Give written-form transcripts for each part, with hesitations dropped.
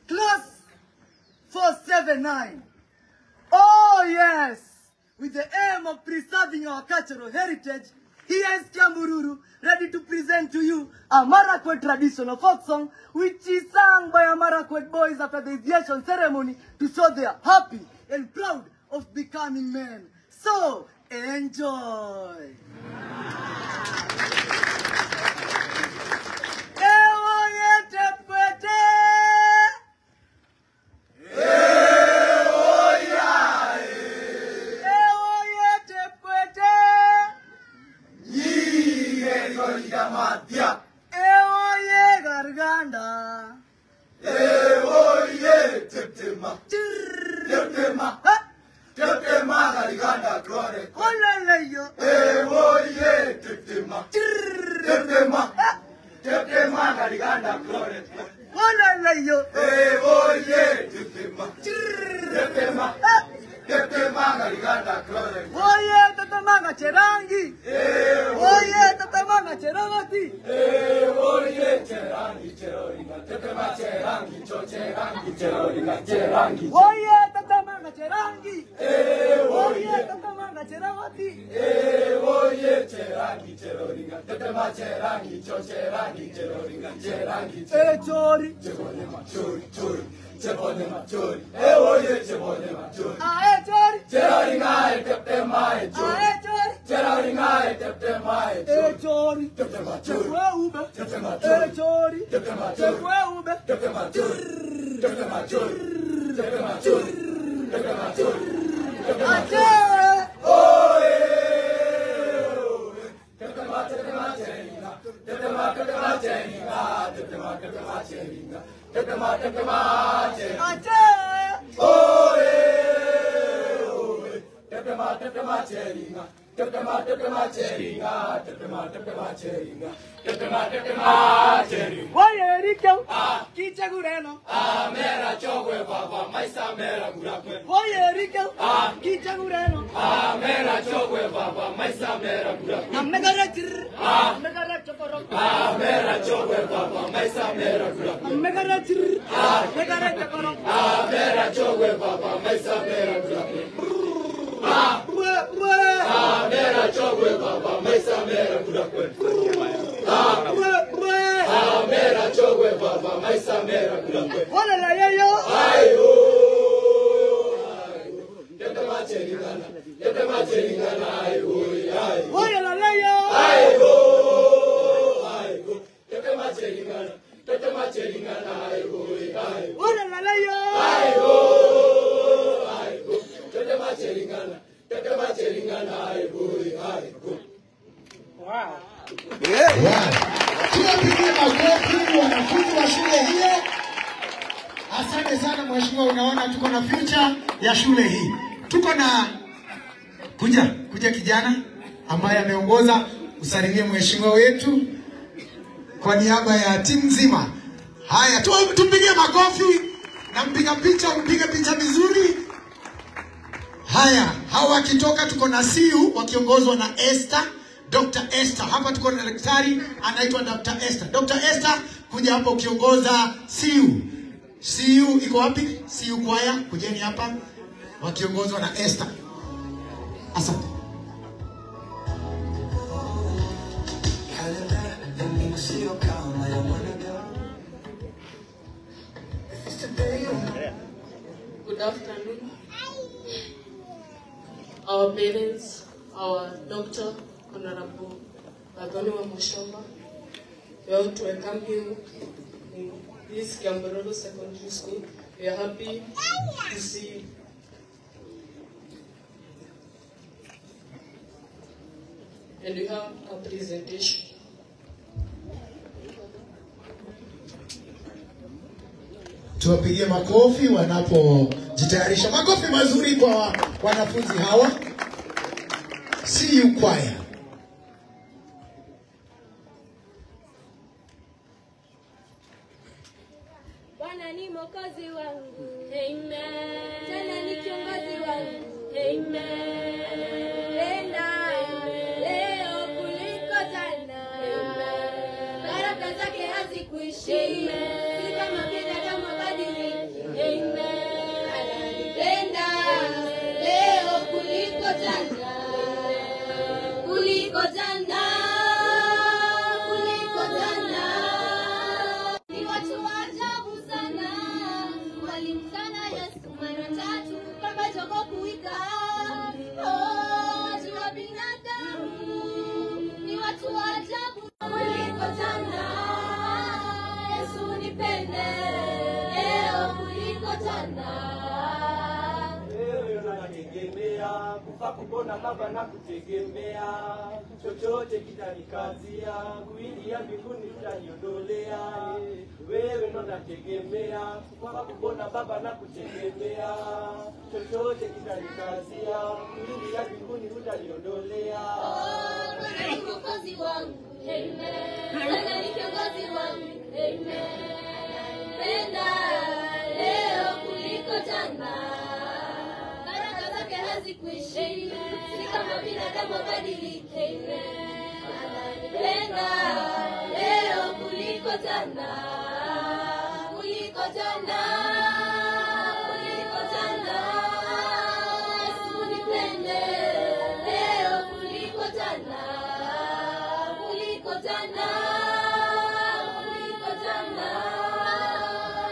Class 479. Oh yes! With the aim of preserving our cultural heritage, here is Kiambururu, ready to present to you a Marakwet traditional folk song, which is sung by our Marakwet boys after the initiation ceremony to show they are happy and proud of becoming men. So, enjoy! Tunapigia makofi wanafunzi wa shule hiyo. Asante sana mheshimiwa, unaona tuko na future ya shule hii. Tuko na kuja kijana ambaye ameongoza, usalimie mheshimiwa wetu kwa niaba ya timu nzima. Haya, tumpige makofi na mpiga picha, mpige picha vizuri. Haya, hawa wakitoka tuko na CU wakiongozwa na Esther, Dr. Esther. Hapa tuko na daktari anaitwa Dr. Esther. Dr. Esther, kuja hapa ukiongoza CU. CU iko wapi? CU kwaya, kujeni hapa wakiongozwa na Esther. Asante. Good afternoon. Our parents, our doctor, Honorable Agoni Wamushomba, we want to welcome you in this Kiambururu Secondary School. We are happy to see you. And we have a presentation. Tuwapigie makofi wanapojitayarisha. Makofi mazuri kwa wanafunzi hawa. See you choir. Bwana ni mwokozi wangu. Amen. Tena ni kiongozi wangu. Amen. Penda leo kuliko jana. Amen. Baraka zake hazikuishi. Amen. Si kama binadamu badiliki. Amen. Ananipenda leo kuliko jana. Kuliko jana. Kuliko jana. Ni watu wa ajabu sana. Walimkana Yesu mara 3 kama jogoo kuwika. Watu wa binadamu ni watu wa ajabu kuliko jana. Yesu nipende leo kuliko jana. Wewe unategemea kufa kupona baba na kutegemea chochote kitanikazia kuingia mbinguni utaniondolea. Wewe unategemea kufa kupona baba na kutegemea chochote kitanikazia kuingia mbinguni utaniondolea. Bwana ni mwokozi wangu. Amen. Bwana ni kiongozi wangu. Amen. Penda leo kuliko jana. Baraka zake hazikuishi. Si kama binadamu badiliki. Ananipenda leo kuliko jana. Kuliko jana. Kuliko jana. Yesu nipende leo kuliko jana. Kuliko jana. Kuliko jana.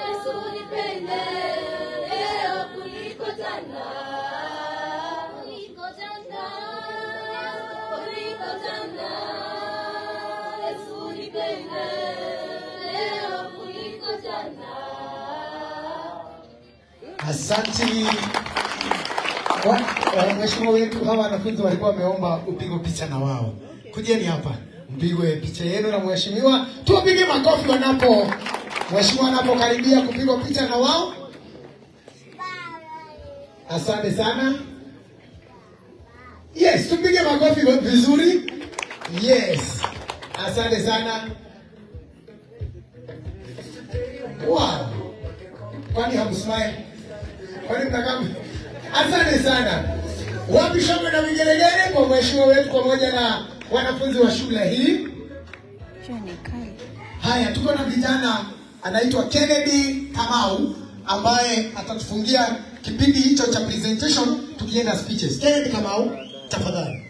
Yesu nipende leo kuliko jana. Kuliko jana. Kuliko jana. Yesu nipende leo kuliko jana. Asante. Mheshimiwa wetu, hawa wanafunzi walikuwa wameomba upigwe picha na wao. Kujeni hapa mpigwe picha yenu na mheshimiwa. Tuwapige makofi mheshimiwa anapokaribia kupigwa picha na wao. Asante sana. Yes, tupige makofi vizuri. Yes. Asante sana. Wow. Kwani hamsmile? Kwani mnakamu? Asante sana. Wapi shangwe na vigelegele kwa mheshimiwa wetu pamoja na wanafunzi wa shule hii. Haya, tuko na vijana anaitwa Kennedy Kamau ambaye atatufungia kipindi hicho cha presentation tukienda speeches. Kennedy Kamau, tafadhali.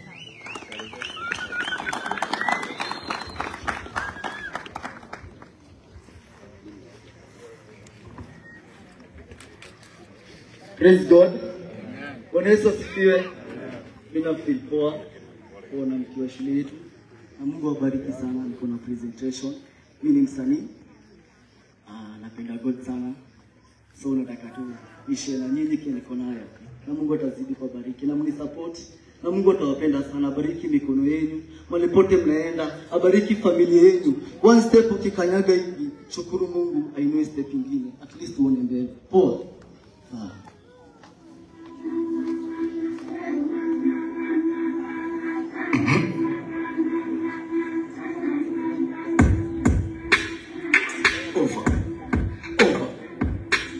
Praise God. Bwana Yesu asifiwe. Mimi na feel poa kuona mkiwa shule yetu. Na Mungu awabariki sana. Niko na presentation. Mimi ni msanii. Napenda God sana. So nataka tu ishare na nyinyi kile niko nayo. Na Mungu atazidi kubariki na mnisupport. Na Mungu atawapenda sana. Bariki mikono yenu. Mahali pote mnaenda, abariki familia yenu. One step ukikanyaga hivi, shukuru Mungu ainue step nyingine. At least uone mbele. Poa.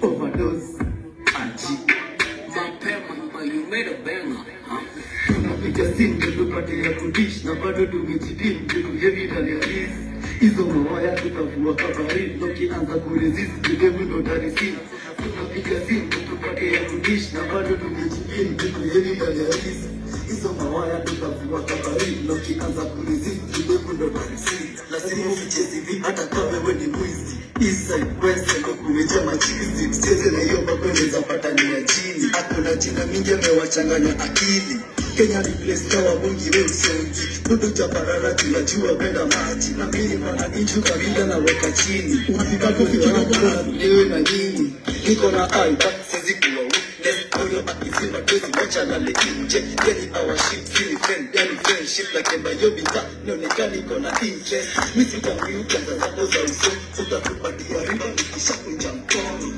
Overdose, anti, mapema, you made a banger, huh? Tunapiga simu tupatia kudish na bado tumejidim tukuhevi ndani ya hizi hizo mawaya tutavua kabari tukianza kuresist kidevu ndo tarisi. Tunapiga simu tupatia kudish na bado tumejidim tukuhevi ndani ya hizi hizo mawaya tutavua kabari tukianza kuresist kidevu ndo tarisi. Lazima uficheze hivi hata kama wewe ni mwizi. Eastside, Westside, kumeja machizi. Sicheze na hiyo mapeneza patani ya chini. Hakuna jina mingi amewachanganya akili. Kenya replace kawa mungi leo sonji. Dudu chaparara tunajua kwenda maji. Na mimi mana inju kabila na weka chini. Unapikapo fikira kuna lewe na nini. Niko na eye but sizi kuwa witness. Oyo akizima twezi wacha lale inje. Yani our ship silly friend. Yani friendship like emba yobita. Nionekani kona interest. Misi tangu ukianza zako za uso. Utatupatia riba nikisha kunja mkono.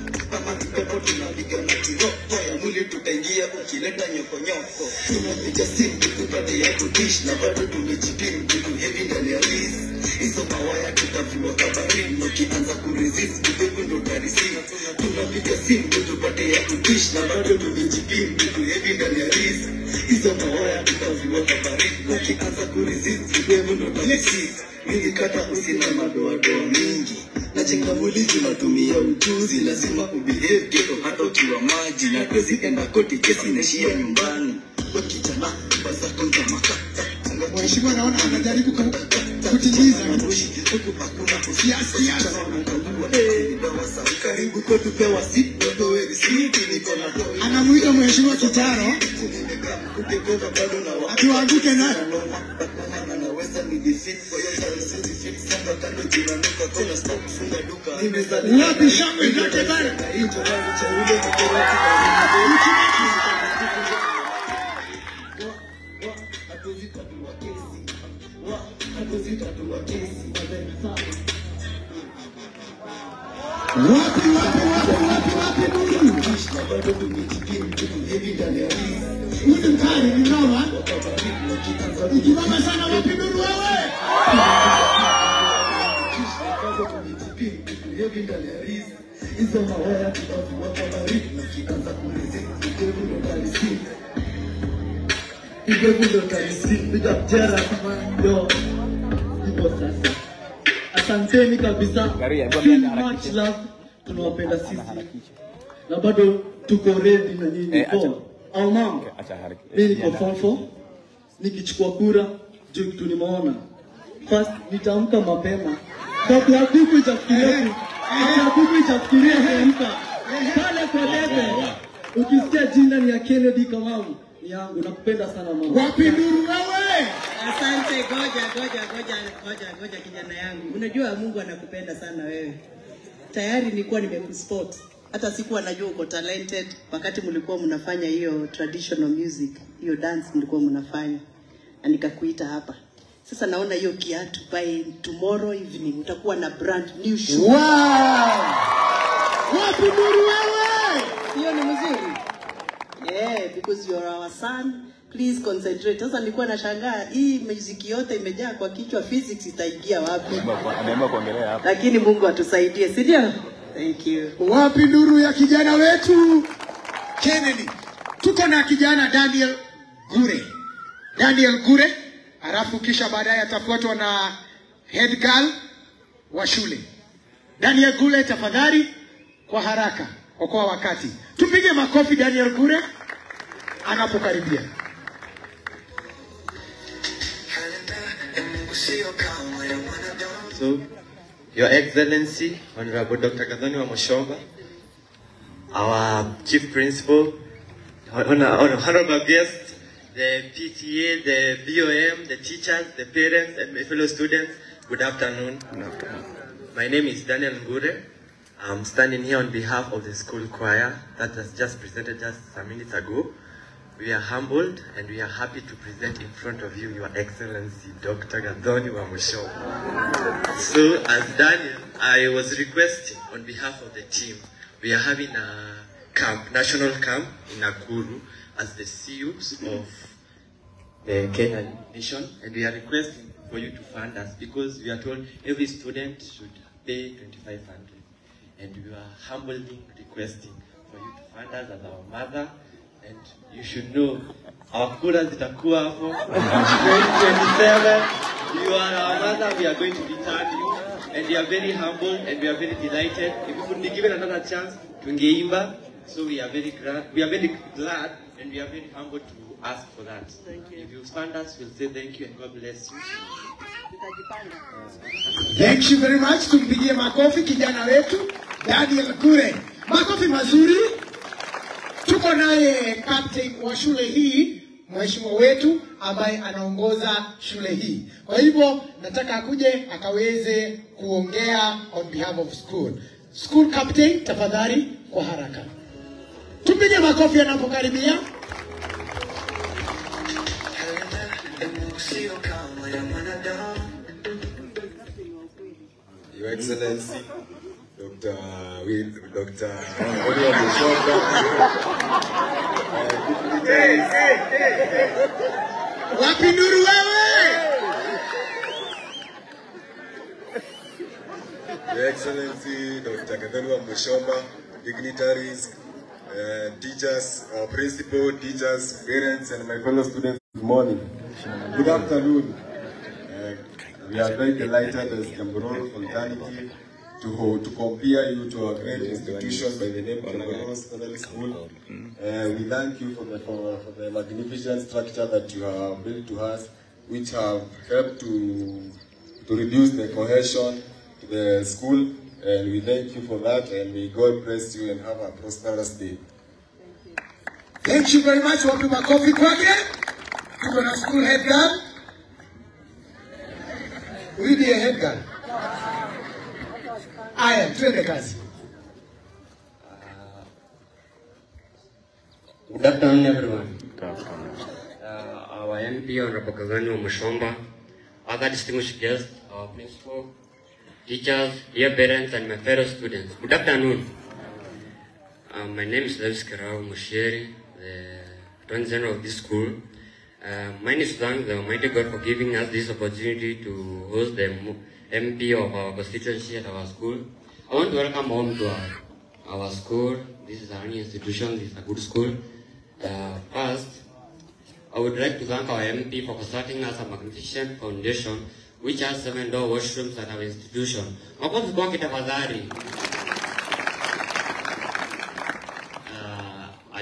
nyoko. Tunapiga simu tupate ya kudish na bado tumejitimu kitu heavy ndani ya list. Hizo mawaya tutaviwa kabarini ukianza kuresist kidogo ndo tarisina. Tunapiga simu tupate ya kudish na bado tumejitimu kitu heavy ndani ya list. Hizo mawaya tutaviwa kabarini ukianza kuresist kidogo ndo tarisina. Nilikata usina madoadoa mingi najenga mwili tunatumia ujuzi lazima ubehave ghetto hata ukiwa maji na kwezi enda koti kesi inaishia nyumbani kwa kijana basa konta makata Mheshimiwa naona anajaribu kutimiza huku hakuna siasa karibu kwetu pewa siku wewe risiti niko na doa anamuita Mheshimiwa Kitaro atuanguke nayo. Wapi shangwe yote bana? Wapi Udimkani ninawa ikibaba sana wapi nuru wewe? Hizo mawaya tutafuwa kwa baridi ukianza kuresist kidogo ndo tarisini. Kidogo ndo tarisini piga mtera yo. Ipo sasa. Asanteni kabisa. Much love. Tunawapenda sisi. Na bado tuko ready na nyinyi kwa. Au mama. Mimi niko form 4. Nikichukua kura juu kitu nimeona. First nitaamka mapema. Kabla ya kuku itafikiria kuamka. Pale kwa debe. Ukisikia jina ni ya Kennedy Kamau ni yangu. Nakupenda sana mama. Wapi nuru wewe? Asante, ngoja kijana yangu. Unajua Mungu anakupenda sana wewe. Tayari nilikuwa nimekuspot. Hata sikuwa najua uko talented wakati mlikuwa mnafanya hiyo traditional music, hiyo dance mlikuwa mnafanya. Na nikakuita hapa. Sasa naona hiyo kiatu by tomorrow evening utakuwa na brand new shoe. Wow! Wapi nuru wewe? Hiyo ni mzuri. Yeah, because you're our son. Please concentrate. Sasa nilikuwa nashangaa hii muziki yote imejaa kwa kichwa, physics itaingia wapi? Anaomba kuongelea hapa. Lakini Mungu atusaidie, si ndio? Thank you. Wapi nuru ya kijana wetu Kennedy? Tuko na kijana Daniel Gure. Halafu kisha baadaye atafuatwa na head girl wa shule. Daniel Gure, tafadhali kwa haraka kwa wakati. Tupige makofi Daniel Gure anapokaribia. So, Your Excellency, Honorable Dr. Gathoni wa Mushomba, our Chief Principal, Honorable guests, the PTA, the BOM, the teachers, the parents, and my fellow students, good afternoon. My name is Daniel Ngure. I'm standing here on behalf of the school choir that was just presented just some minutes ago. We are humbled and we are happy to present in front of you, Your Excellency, Dr. Gathoni wa Mushomba. So, as Daniel, I was requesting on behalf of the team, we are having a camp, national camp in Nakuru as the CEOs of the Kenya Nation, and we are requesting for you to fund us because we are told every student should pay 2,500, and we are humbly requesting for you to fund us as our mother. And you should know, our kura zitakuwa hapo 2027. You are our mother, we are going to return you. And we are very humble and we are very delighted. If you could be given another chance, tungeimba. So we are very glad and we are very humble to ask for that. Thank you. If you fund us, we'll say thank you and God bless you. Thank you very much. Tumpigie makofi kijana wetu Daniel Gure. Makofi mazuri. Tuko naye captain wa shule hii, mheshimiwa wetu ambaye anaongoza shule hii. Kwa hivyo nataka akuje akaweze kuongea on behalf of school. School captain, tafadhali kwa haraka. Tupige makofi anapokaribia. Your Excellency, Dr. Oliver Mushomba. Wapi Nuru wewe? Your Excellency Dr. Kadhalwa Mushomba, dignitaries, teachers, our principal, teachers, parents, and my fellow students, good morning. Good afternoon. We are very delighted as Kembororo fraternity to compare you to a great institution by the name of Kembororo Secondary School. We thank you for the magnificent structure that you have built to us, which have helped to reduce the cohesion to the school. And we thank you for that, and may God bless you and have a prosperous day. Thank you very much. Wapi makofi kwake. Tuko na school head girl. We be a head girl. Aya, twende kazi. Good afternoon, everyone. Our MP, Honorable Kadhalwa Mushomba, other distinguished guests, our principal, teachers, dear parents, and my fellow students. Good afternoon. My name is Lewis Kerau Mushieri, the Attorney General of this school. Mine is thank the Almighty God for giving us this opportunity to host the MP of our constituency at our school. I want to welcome home to our school. This is our new institution. This is a good school. First, I would like to thank our MP for starting us a magnificent foundation which has 7-door washrooms at our institution. I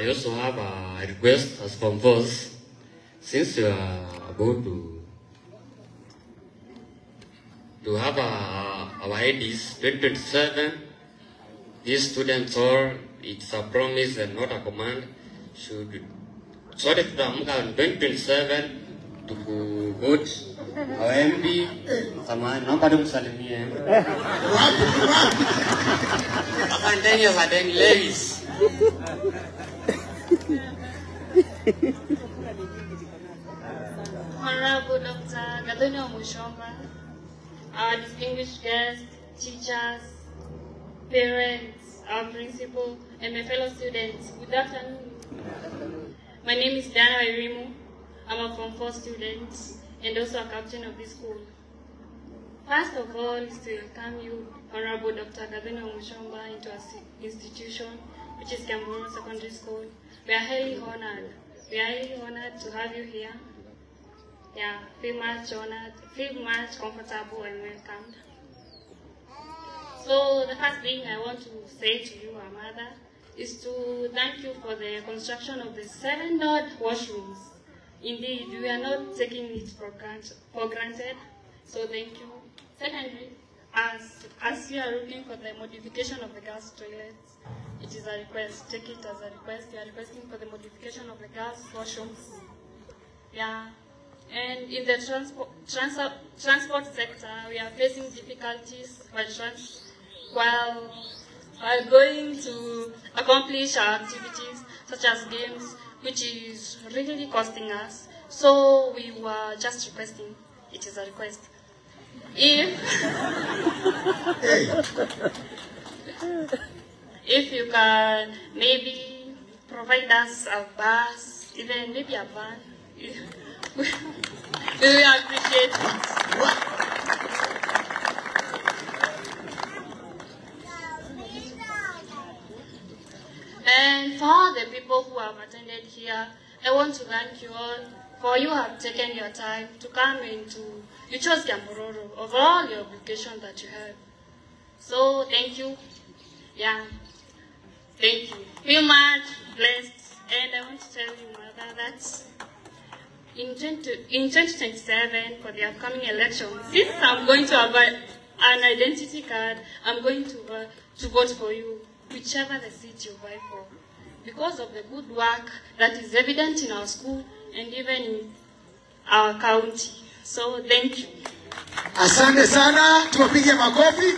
also have a request as from boss. Since we are about to have our IDs 2027, these students all, it's a promise and not a command, should sort of come on 2027 to vote our MP. Sama nobody msalimie. Asanteni asanteni ladies. Honorable Dr. Kadhalwa Mushomba, our distinguished guests, teachers, parents, our principal, and my fellow students, good afternoon. My name is Dana Wairimu. I'm a Form 4 student and also a captain of this school. First of all is to welcome you, Honorable Dr. Kadhalwa Mushomba, into our institution, which is Kembororo Secondary School. We are highly honored. We are highly honored to have you here. Yeah, feel much honored, feel much comfortable and welcomed. So the first thing I want to say to you, our mother, is to thank you for the construction of the 7-door washrooms. Indeed, we are not taking it for granted, so thank you. Secondly, as you are looking for the modification of the girls' toilets, it is a request, take it as a request. We are requesting for the modification of the girls' washrooms. Yeah. And in the transport sector, we are facing difficulties while going to accomplish our activities such as games, which is really costing us. So we were just requesting, it is a request, if you can maybe provide us a bus, even maybe a van. We really appreciate it. And for the people who have attended here, I want to thank you all for you have taken your time to come into, you chose Kembororo of all your obligations that you have. So thank you. Yeah. Thank you. Feel much blessed. And I want to tell you, Mother, that in 2027, for the upcoming election, since I'm going to have an identity card, I'm going to vote for you, whichever the seat you vie for, because of the good work that is evident in our school and even in our county. So thank you. Asante sana, tuwapige makofi.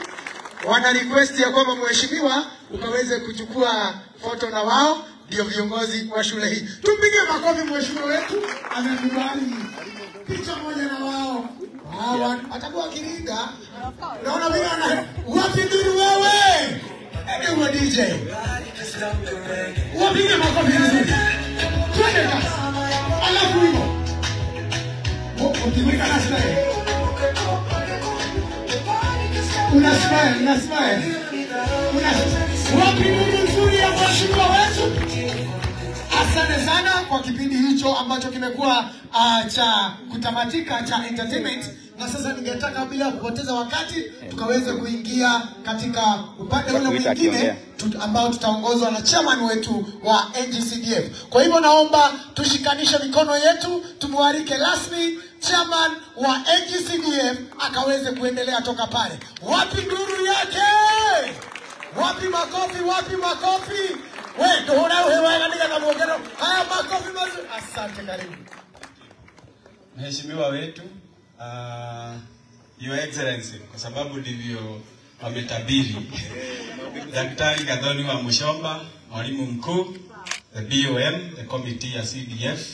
Wana request ya kwamba mheshimiwa ukaweze kuchukua foto na wao, ndio viongozi wa shule hii. Tupige makofi mheshimiwa wetu, amekubali picha moja na wao. Atakuwa kiringa. Naona vile ana wapi nduru wewe? Ewe DJ. Wapige makofi vizuri. Twende kasi. Alafu hivyo. Ukimweka na smile. Una smile. Wapi nduru nzuri ya mheshimiwa wetu? Asante sana kwa kipindi hicho ambacho kimekuwa cha kutamatika cha entertainment, na sasa ningetaka bila kupoteza wakati tukaweze kuingia katika upande ule mwingine ambao tutaongozwa na chairman wetu wa NGCDF. Kwa hivyo naomba tushikanishe mikono yetu, tumwarike rasmi chairman wa NGCDF akaweze kuendelea toka pale. Wapi nduru yake? Wapi makofi? Wapi makofi? Wewe ndio unaohewa ndio na mwongero. Haya makofi mazuri. Asante, karibu. Mheshimiwa wetu, Your Excellency, kwa sababu ndivyo wametabiri. Daktari Gathoni wa Mushomba, mwalimu mkuu, the BOM, the committee ya CDF,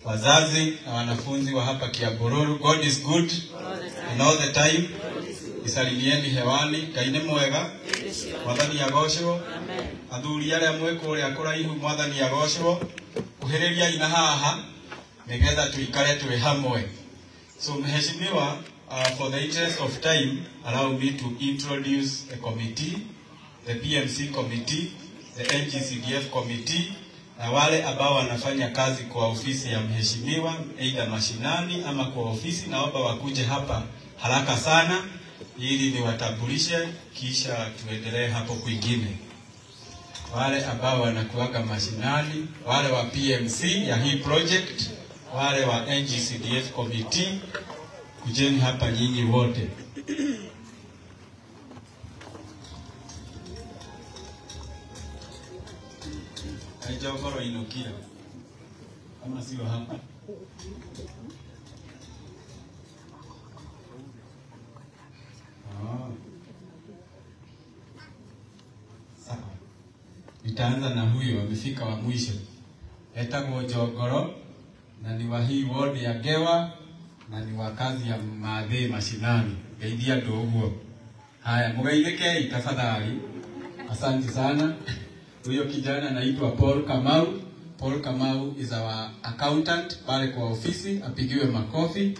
wazazi na wanafunzi wa hapa Kiambororo, God is good and all the time. Isalimieni hewani, kaine mwega, mwathani agoshwo, athuri aria mweko ria kuraihu mwathani agoshwo, kuhiriria ina haha nigetha tuikare twi hamwe. So mheshimiwa, for the interest of time, allow me to introduce the committee, the PMC committee, the NGCDF committee, na wale ambao wanafanya kazi kwa ofisi ya mheshimiwa, aidha mashinani ama kwa ofisi, naomba wakuje hapa haraka sana ili niwatambulishe kisha tuendelee hapo kwingine. Wale ambao wanakuaga mashinani, wale wa PMC ya hii project, wale wa NGCDF committee, kujeni hapa nyinyi wote. Haijagoro inukia. Kama sio hapa. Sawa. Nitaanza na huyo amefika wa mwisho. Etagwo Njogoro na ni wa hii ward ya Gewa na ni wa kazi ya Mathĩ mashinani. Geithia andũ ũguo. Haya, mugaithike tafadhali. Asante sana. Huyo kijana anaitwa Paul Kamau. Paul Kamau is our accountant pale kwa ofisi, apigiwe makofi.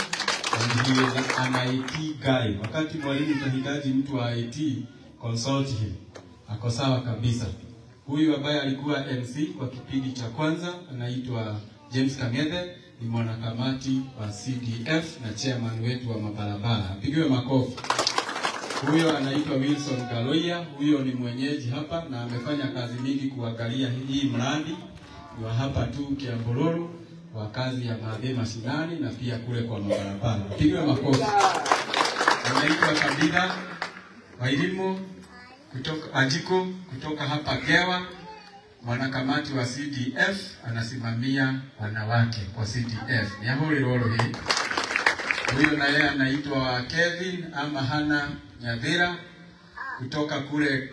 And he is an IT guy. Wakati mwalimu utahitaji mtu wa IT, consult him. Ako sawa kabisa. Huyu ambaye alikuwa MC kwa kipindi cha kwanza anaitwa James Kang'ethe, ni mwanakamati wa CDF na chairman wetu wa mabarabara. Apigiwe makofi. Huyo anaitwa Wilson Galoya, huyo ni mwenyeji hapa na amefanya kazi mingi kuangalia hii mradi wa hapa tu Kiambororo, wa kazi ya Mathĩ mashinani na pia kule kwa mabarabara. Apigiwe makofi. Anaitwa Kabila Wairimu kutoka Ajiko kutoka hapa Gewa, mwanakamati wa CDF, anasimamia wanawake kwa CDF. Ni ahuri rolo hii. Huyo na yeye anaitwa Kevin ama Hana Nyadhira kutoka kule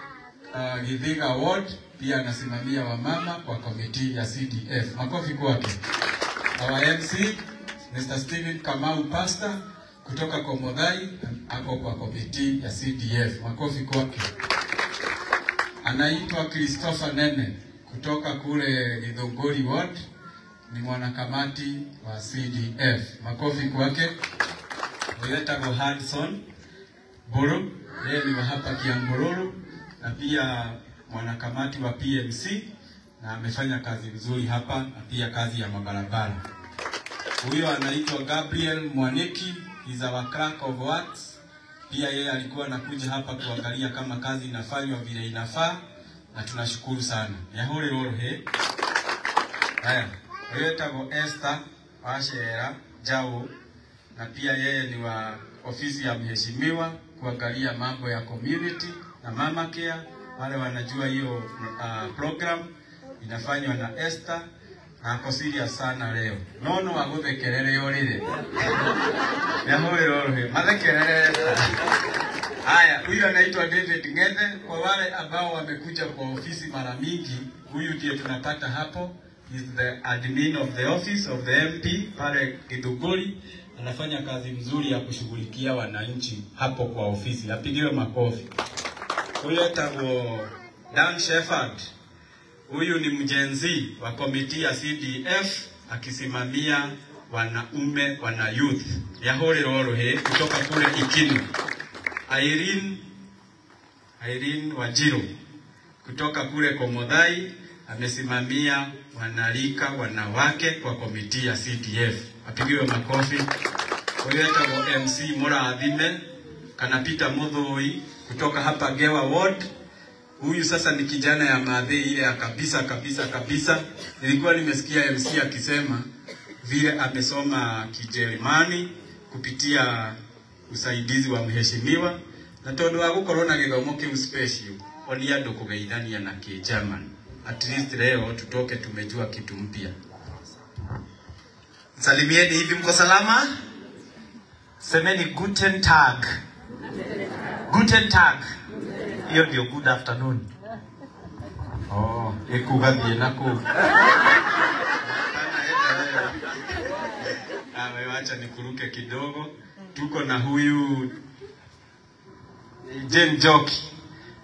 Githiga ward, pia anasimamia wamama kwa komiti ya CDF. Makofi kwake. Our MC Mr. Steven Kamau Pastor kutoka Komodhai ako kwa komiti ya CDF. Makofi kwake. Anaitwa Christopher Nene kutoka kule Githunguri ward, ni mwanakamati wa CDF. Makofi kwake. Wetagwo Hudson Buru, yeye ni wa hapa Kiambororo na pia mwanakamati wa PMC na amefanya kazi nzuri hapa na pia kazi ya mabarabara. Huyo anaitwa Gabriel Mwaniki, is our clerk of works. Pia yeye alikuwa anakuja hapa kuangalia kama kazi inafanywa vile inafaa na tunashukuru sana. Yahuri rolo he. Haya, wetagwo Esther Washera Jao na pia yeye ni wa ofisi ya mheshimiwa kuangalia mambo ya community na mama care. Wale wanajua hiyo program inafanywa na Esther na ako serious sana leo. Nono waguthekerere yorire. Yahuri rolo he. Mathekerere. Haya, huyu anaitwa David Ng'ethe. Kwa wale ambao wamekuja kwa ofisi mara mingi, huyu ndiye tunapata hapo. Is the admin of the office of the MP pale Githunguri, anafanya kazi mzuri ya kushughulikia wananchi hapo kwa ofisi. Apigiwe makofi. Huyu etagwo Dan Shepherd. Huyu ni mjenzi wa komiti ya CDF akisimamia wanaume wana youth ya Horero Orohe kutoka kule Ikinu. Irene Wajiro kutoka kule Komodhai amesimamia wanalika wanawake kwa komiti ya CDF. Apigiwe makofi. Huyu etagwo MC Murathime kanapita Muthoi kutoka hapa Gewa Ward. Huyu sasa ni kijana ya madhe ile ya kabisa. Nilikuwa nimesikia MC akisema vile amesoma Kijerumani kupitia usaidizi wa mheshimiwa na tondu wa gukorwo na githomo kiu special oni andu kugeithania na Kijerumani. At least leo tutoke tumejua kitu mpya. Salimieni hivi, mko salama? Semeni guten tag. Guten tag. Hiyo ndio good afternoon. Ekugathie naku. Wacha nikuruke kidogo. Tuko na huyu Jane Joki.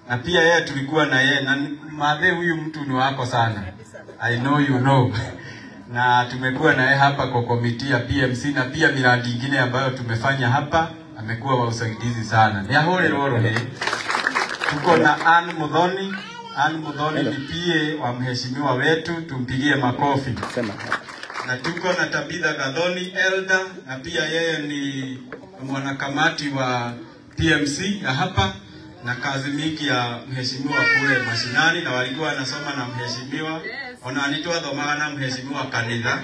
Na pia yeye tulikuwa na yeye na madhe, huyu mtu ni wako sana. I know you know. Na tumekuwa na yeye hapa kwa komiti ya PMC na pia miradi ingine ambayo tumefanya hapa, amekuwa wa usaidizi sana. Ni Horero Orohe. Tuko na Ann Muthoni. Ann Muthoni ni PA wa mheshimiwa wetu, tumpigie makofi. Na tuko na Tabitha Gathoni Elder, na pia yeye ni mwanakamati wa PMC ya hapa, na kazi mingi ya mheshimiwa kule mashinani, na walikuwa wanasoma na mheshimiwa. Ona anitoa thomaga na mheshimiwa kanitha.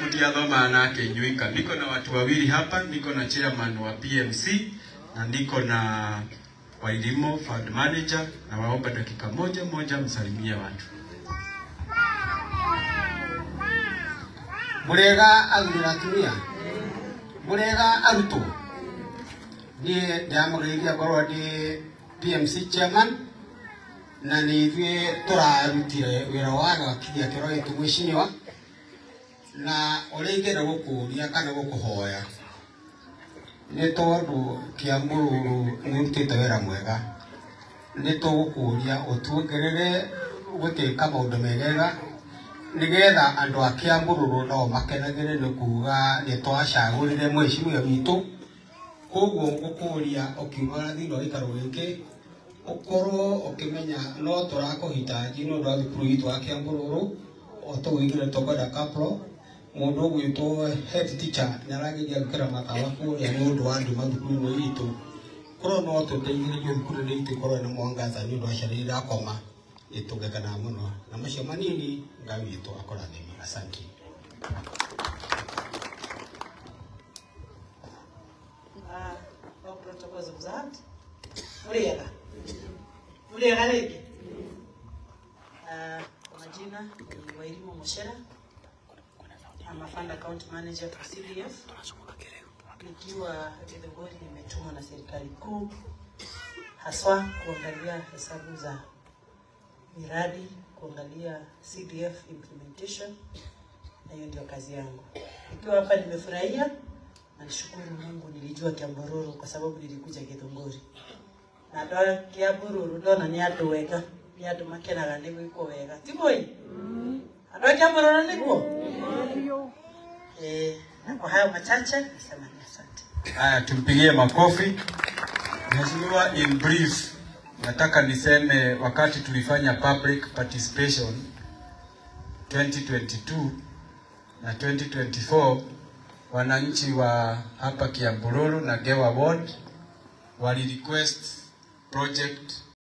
Ndio thoma nake nyuika. Niko na watu wawili hapa, niko na chairman wa PMC na niko na Wairimo fund manager, na waomba dakika moja msalimie watu. Murega agiratumia. Murega aruto. Ni ndamugirithia korwo ndi PMC chairman na ni ithuĩ tũrarutire wĩra wa gwakiria kĩro gĩtũ mwĩciniwa, na ũrĩa ingĩenda gũkũria kana gũkũhoya nĩ tondũ Kĩamũrũrũ nĩũrutĩte wĩra mwega, nĩ tũgũkũria ũtuongerere gũtĩka maũndũ megega nĩgetha andũ a Kĩamũrũrũ nao makenagĩre nĩ kuuga nĩ twacagũrire mwĩciniwa witũ. Koguo gũkũria ũkiuma thĩinĩ wa gĩikaro gĩkĩ ukorwo ukimenya no tũrakũhitaji no ndu thukuru gitu wa Kĩamũrũrũ o tũgĩire tũkwenda kapro mũndũ ũgwĩtwo head teacher nĩarageria gũkĩra matawa kũrĩa nĩ ũndũ wa andũ mathukuru-inĩ itũ korwo no tũteithĩrĩrie thukuru-inĩ itũ korwo na mwangaza nĩ ũndũ wa ciana irakoma itũgekana mũno, na macio manini Ngai witũ akũrathime. Asante. Protocols observed. Muriega rĩngĩ. Kwa majina ni Wairimo Muchera. I'm a fund account manager for CDF. Nikiwa Githunguri nimetumwa na serikali kuu haswa kuangalia hesabu za miradi, kuangalia CDF implementation, na hiyo ndio kazi yangu. Nikiwa hapa nimefurahia na nishukuru Mungu nilijua Kĩamũrũrũ kwa sababu nilikuja Githunguri. Na ndoa Kĩamũrũrũ ndona ni andũ wega, ni andũ makenaga nĩ gwĩkwo wega. Timoi? Andũ a Kĩamũrũrũ nĩkuo? Na kwa hayo machache nasema ni asante. Haya, tumpigie makofi. Mheshimiwa, in brief, nataka niseme wakati tulifanya public participation 2022 na 2024, wananchi wa hapa Kĩamũrũrũ na Gewa Ward wali request project